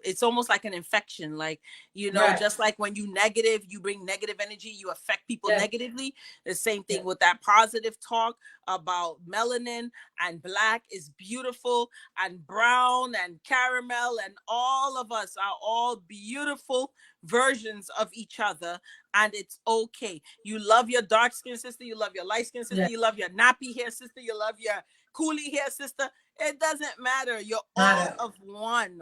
it's almost like an infection, like, Right. just like when you bring negative energy, you affect people Yes. negatively. The same thing Yes. with that positive talk about melanin and black is beautiful, and brown and caramel, and all of us are all beautiful versions of each other. And it's okay. You love your dark skin sister, you love your light skin sister, Yes. you love your nappy hair sister, you love your coolie hair sister. It doesn't matter. You're all Matter. of one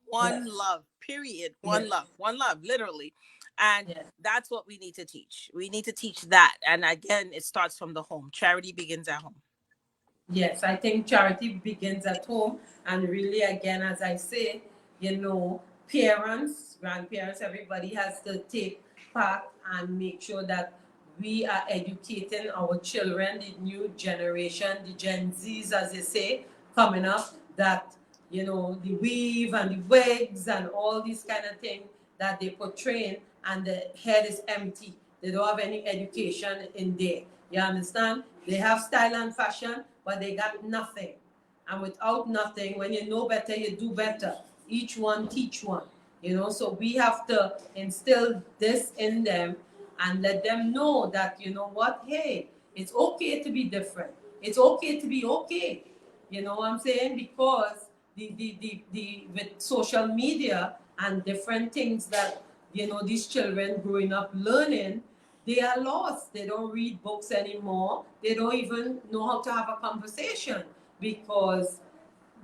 Yes. love, period. Yes. One love, literally. And Yes. that's what we need to teach. We need to teach that. And again, it starts from the home. Charity begins at home. Yes, I think charity begins at home. And really, again, as I say, parents, grandparents, everybody has to take part and make sure that we are educating our children, the new generation, the Gen Zs, as they say, coming up, that, the weave and the wigs and all these kind of things that they portray, and the head is empty. They don't have any education in there. You understand? They have style and fashion, but they got nothing. And without nothing, when you know better, you do better. Each one teach one. So we have to instill this in them and let them know that, you know what, hey, it's okay to be different. It's okay to be okay. You know what I'm saying? Because with social media and different things that, these children growing up learning, they are lost. They don't read books anymore. They don't even know how to have a conversation because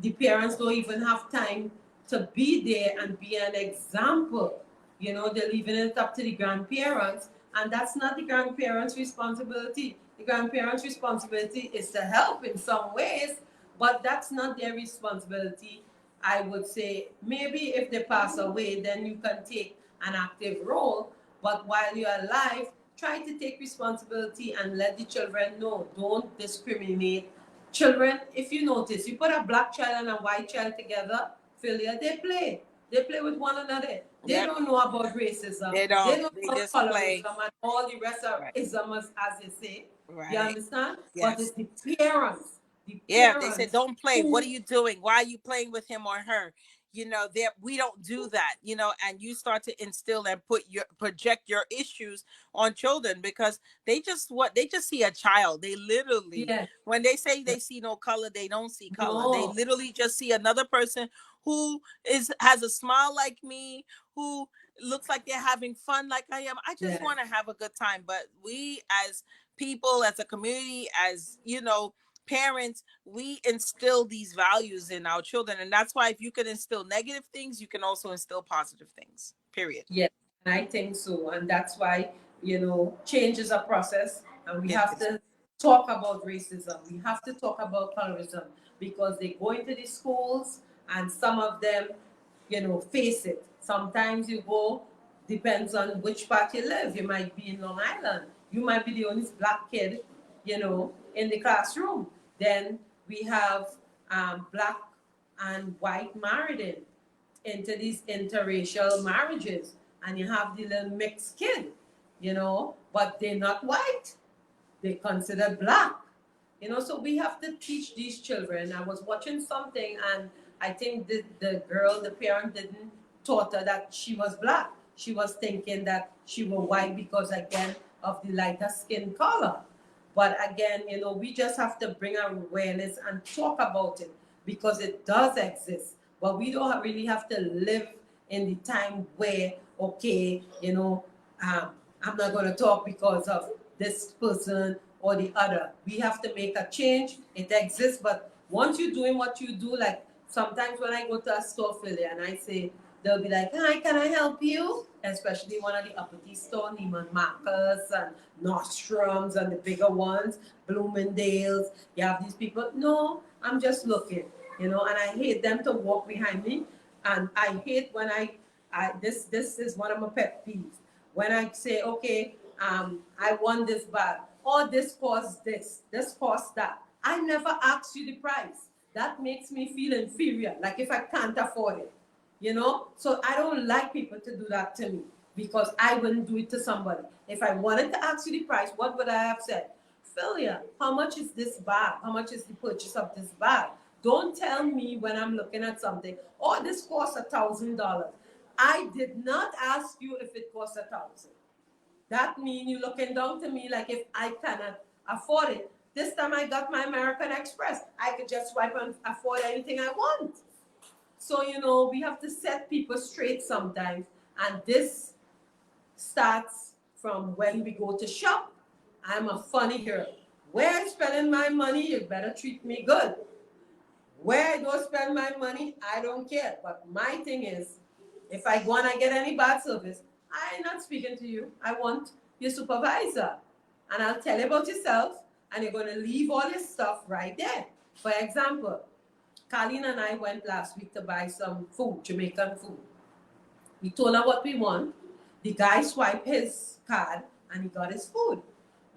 the parents don't even have time to be there and be an example. They're leaving it up to the grandparents, and that's not the grandparents' responsibility. The grandparents' responsibility is to help in some ways, but that's not their responsibility. I would say maybe if they pass away, then you can take an active role, but while you're alive, try to take responsibility and let the children know. Don't discriminate. Children, if you notice, you put a black child and a white child together, Philia, they play. They play with one another. They Yep. don't know about racism. They They don't. don't They know just about play. colorism and all the rest of Right. isms, as they say. You Right. understand? But Yes. it's the parents. The Yeah, they said parents don't play. What who, are you doing? Why are you playing with him or her? There we don't do that, and you start to instill and project your issues on children because they just see a child. They literally, yes, when they say they see no color, they don't see color. They no, literally just see another person who has a smile like me, who looks like they're having fun like I am. I just yes, want to have a good time. But we as people, as a community, as parents, we instill these values in our children. And that's why if you can instill negative things, you can also instill positive things, period. Yes, and I think so. And that's why, change is a process, and we It have is. to talk about racism. We have to talk about colorism because they go into the schools and some of them, face it. Sometimes you go, depends on which part you live. You might be in Long Island. You might be the only black kid, in the classroom. Then we have black and white married into these interracial marriages, and you have the little mixed kid, but they're not white, they consider black, so we have to teach these children. I was watching something, and I think the girl, the parent didn't taught her that she was black. She was thinking that she was white because, again, of the lighter skin color. But again, we just have to bring awareness and talk about it because it does exist. But we don't really have to live in the time where, okay, I'm not going to talk because of this person or the other. We have to make a change. It exists, but once you're doing what you do, like sometimes when I go to a store, Philly, and I say, they'll be like, hi, can I help you? Especially one of the uppity store, Neiman Marcus and Nostrums and the bigger ones, Bloomingdale's. You have these people, no, I'm just looking, and I hate them to walk behind me. And I hate when this is one of my pet peeves. When I say, okay, I want this bag, or this costs this costs that. I never ask you the price. That makes me feel inferior, like if I can't afford it. So I don't like people to do that to me because I wouldn't do it to somebody. If I wanted to ask you the price, what would I have said? Philia, how much is this bag? How much is the purchase of this bag? Don't tell me when I'm looking at something, oh, this costs $1,000. I did not ask you if it costs $1,000. That means you're looking down to me like if I cannot afford it. This time I got my American Express. I could just swipe and afford anything I want. So, we have to set people straight sometimes. And this starts from when we go to shop. I'm a funny girl. Where I'm spending my money, you better treat me good. Where I don't spend my money, I don't care. But my thing is, if I go and I get any bad service, I'm not speaking to you. I want your supervisor. And I'll tell you about yourself, and you're going to leave all your stuff right there. For example, Colleen and I went last week to buy some food, Jamaican food. We told her what we want. The guy swiped his card and he got his food.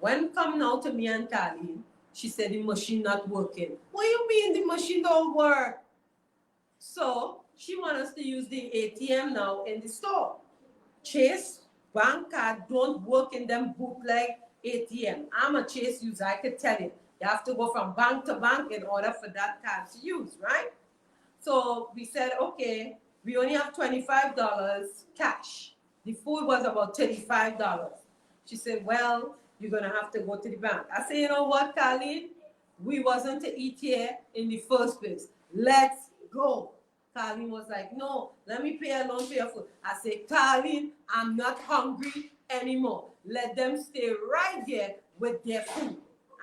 When come now to me and Colleen, she said the machine not working. What do you mean the machine don't work? So she wants us to use the ATM now in the store. Chase bank card don't work in them bootleg ATM. I'm a Chase user, I could tell you. You have to go from bank to bank in order for that card to use, right? So we said, okay, we only have $25 cash. The food was about $35. She said, well, you're going to have to go to the bank. I said, you know what, Colleen? We wasn't to eat here in the first place. Let's go. Colleen was like, no, let me pay alone for your food. I said, Colleen, I'm not hungry anymore. Let them stay right there with their food.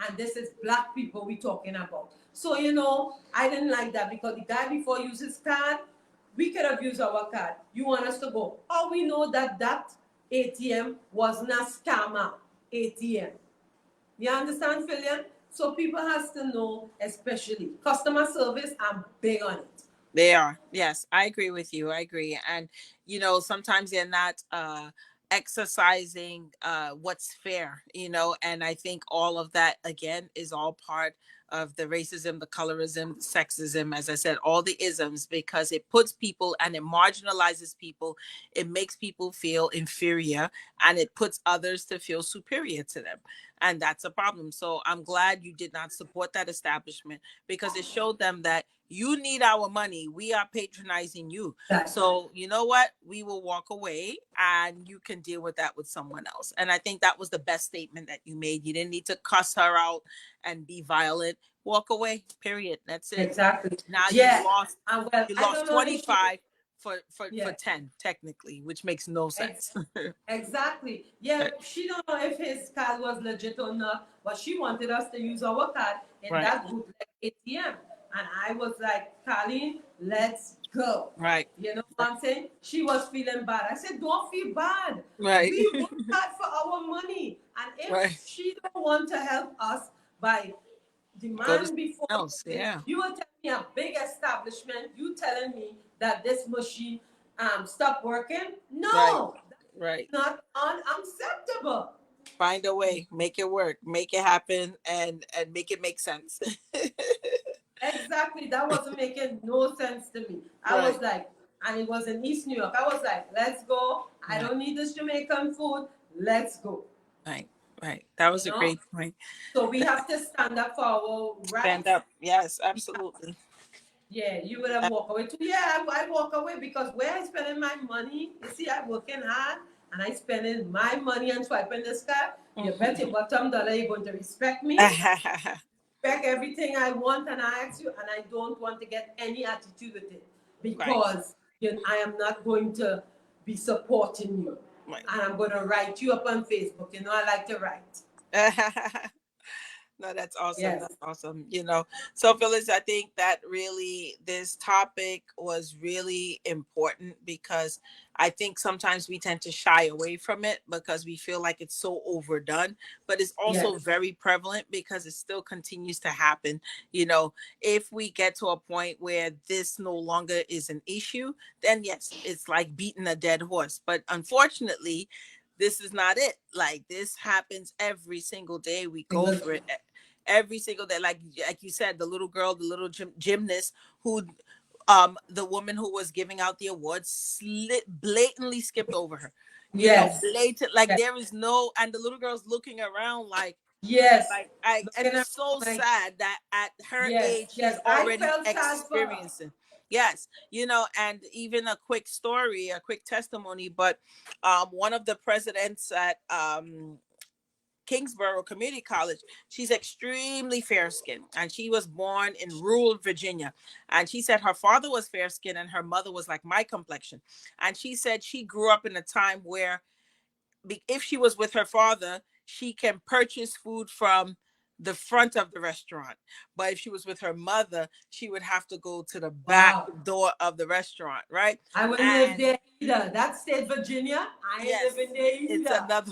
And this is black people we're talking about. So, I didn't like that because the guy before used his card, we could have used our card. You want us to go. All we know that ATM was not scammer ATM. You understand, Phillian? So people has to know, especially customer service, I'm big on it. They are. Yes, I agree with you. I agree. And, sometimes they're not exercising what's fair, and I think all of that, again, is all part of the racism, the colorism, the sexism, as I said, all the isms, because it puts people and it marginalizes people. It makes people feel inferior and it puts others to feel superior to them. And that's a problem. So I'm glad you did not support that establishment because it showed them that you need our money. We are patronizing you. So you know what? We will walk away and you can deal with that with someone else. And I think that was the best statement that you made. You didn't need to cuss her out and be violent. Walk away, period. That's it. Exactly. Now yeah. you lost, well, you lost 25. for Yeah. 10 technically, which makes no sense. Exactly. Yeah, she don't know if his card was legit or not, but she wanted us to use our card in Right, that bootleg ATM. And I was like, Colleen, let's go. right, You know what I'm saying? She was feeling bad. I said, don't feel bad. right, We work hard for our money. And right. if she don't want to help us by Go to demand something before else. it, Yeah. you will tell me a big establishment, you telling me that this machine stopped working? Right, No, right. not unacceptable. Find a way, make it work, make it happen, and make it make sense. Exactly. That wasn't making no sense to me. I was Right, like, and it was in East New York. I was like, let's go. I right, don't need this Jamaican food. Let's go. right, right. That You was a know? great point. So we have to stand up for our Stand rights. up. Yes, absolutely. Yeah, you would have walked away too. Yeah, I walk away because where I spending my money, you see, I working hard and I spending my money and swiping this card. You bet Mhm. your bottom dollar you're going to respect me, respect everything I want and I ask you, and I don't want to get any attitude with it Right, because I am not going to be supporting you. right. And I'm going to write you up on Facebook. You know, I like to write. No, that's awesome. Yes, That's awesome. So Phyllis, I think that really this topic was really important because I think sometimes we tend to shy away from it because we feel like it's so overdone, but it's also yes, very prevalent because it still continues to happen. You know, if we get to a point where this no longer is an issue, then yes, it's like beating a dead horse. But unfortunately, this is not it. Like this happens every single day. We go single, through it every single day. Like you said, the little girl, the little gymnast who the woman who was giving out the awards blatantly skipped over her. yes, Blatant, like yes, there is no, and the little girl's looking around yes. and Looking it's around so like, sad that at her yes, age she's yes. I already felt sad for her. experiencing. Yes, and even a quick story, a quick testimony, but one of the presidents at Kingsborough Community College. She's extremely fair skinned and she was born in rural Virginia. And she said her father was fair skinned and her mother was like my complexion. And she said she grew up in a time where if she was with her father, she can purchase food from the front of the restaurant. But if she was with her mother, she would have to go to the back Wow. door of the restaurant, right? I wouldn't live And there either. That state, Virginia, I ain't yes, living there it's either. another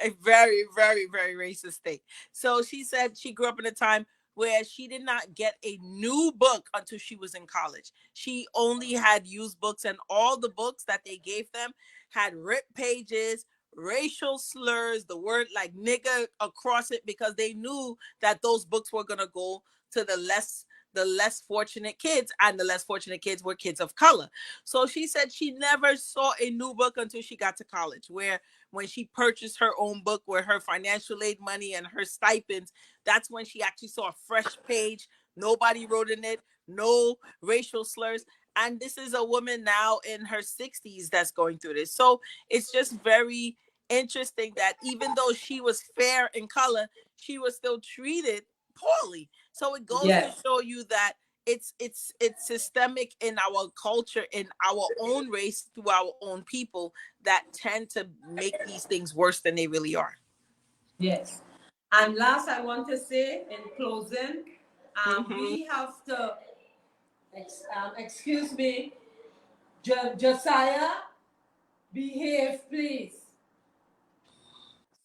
a very, very, very racist state. So she said she grew up in a time where she did not get a new book until she was in college. She only had used books, and all the books that they gave them had ripped pages, racial slurs, the word like nigger across it, because they knew that those books were gonna go to the less fortunate kids, and the less fortunate kids were kids of color. So she said she never saw a new book until she got to college, where when she purchased her own book with her financial aid money and her stipends, that's when she actually saw a fresh page. Nobody wrote in it, no racial slurs. And this is a woman now in her 60s that's going through this. So it's just very interesting that even though she was fair in color, she was still treated poorly. So it goes to Yes, show you that it's systemic in our culture, in our own race, through our own people, that tend to make these things worse than they really are. yes. And last, I want to say in closing, Mm-hmm. we have to, excuse me, Josiah, behave, please.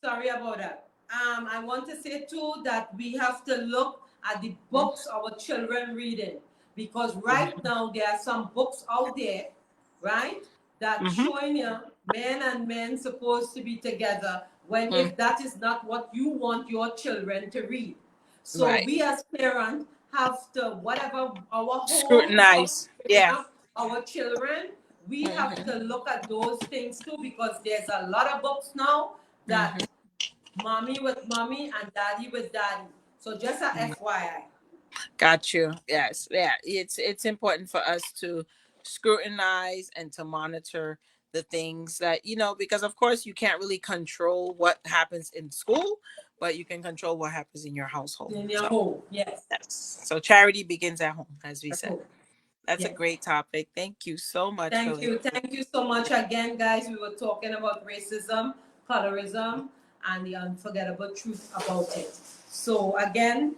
Sorry about that. I want to say too that we have to look at the books our children reading because right now there are some books out there, right, that Mm-hmm. showing you men and men supposed to be together when Mm. if that is not what you want your children to read. So Right. we as parents have to whatever our homes, our Scrutinize. Yeah. our children, we have Mm-hmm. to look at those things too because there's a lot of books now Mm-hmm. that mommy with mommy and daddy with daddy. So just a FYI. Got you. Yes. Yeah. It's important for us to scrutinize and to monitor the things that, because of course you can't really control what happens in school, but you can control what happens in your household. In your So home, yes. yes. So charity begins at home, as we At said. home. That's a Yes. great topic. Thank you so much for listening. Thank you so much again, guys. We were talking about racism, colorism, and the unforgettable truth about it. So again,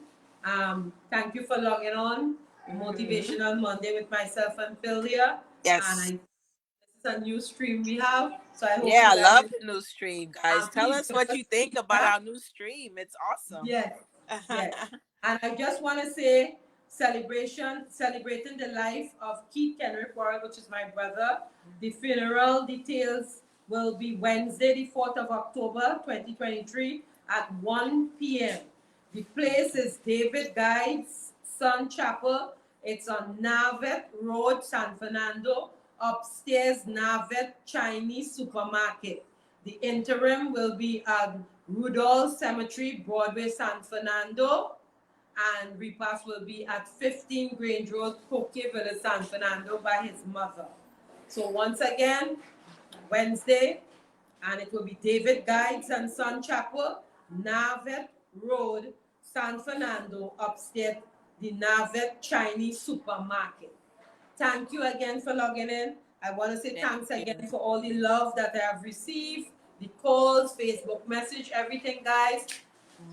thank you for logging on Motivational Monday with myself and Phil here. And Yes. this is a new stream we have. So I hope Yeah, you I guys love the new stream, guys. Tell please us give what us you think about feedback. our new stream. It's awesome. Yes, yes. And I just want to say celebrating the life of Keith Kenrick Warren, which is my brother. The funeral details will be Wednesday, the 4th of October, 2023 at 1 p.m. The place is David Guide's Sun Chapel. It's on Navet Road, San Fernando, upstairs Navet Chinese Supermarket. The interim will be at Rudolph Cemetery, Broadway, San Fernando. And repast will be at 15 Grange Road, Coquet Village, San Fernando by his mother. So once again, Wednesday, and it will be David Guides and Son Chapel, Navet Road, San Fernando, upstairs the Navet Chinese Supermarket. Thank you again for logging in. I want to say thanks again for all the love that I have received, the calls, Facebook message, everything, guys.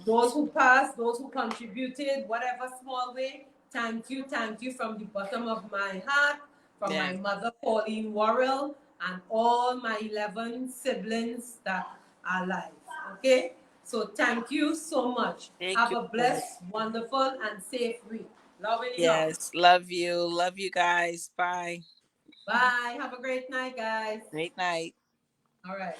Those who passed, those who contributed, whatever small way, thank you from the bottom of my heart, from my mother, Pauline Worrell, and all my 11 siblings that are alive. Okay? So thank you so much. Have a blessed, wonderful, and safe week. Love and love. Yes, love you. Love you guys. Bye. Bye. Have a great night, guys. Great night. All right.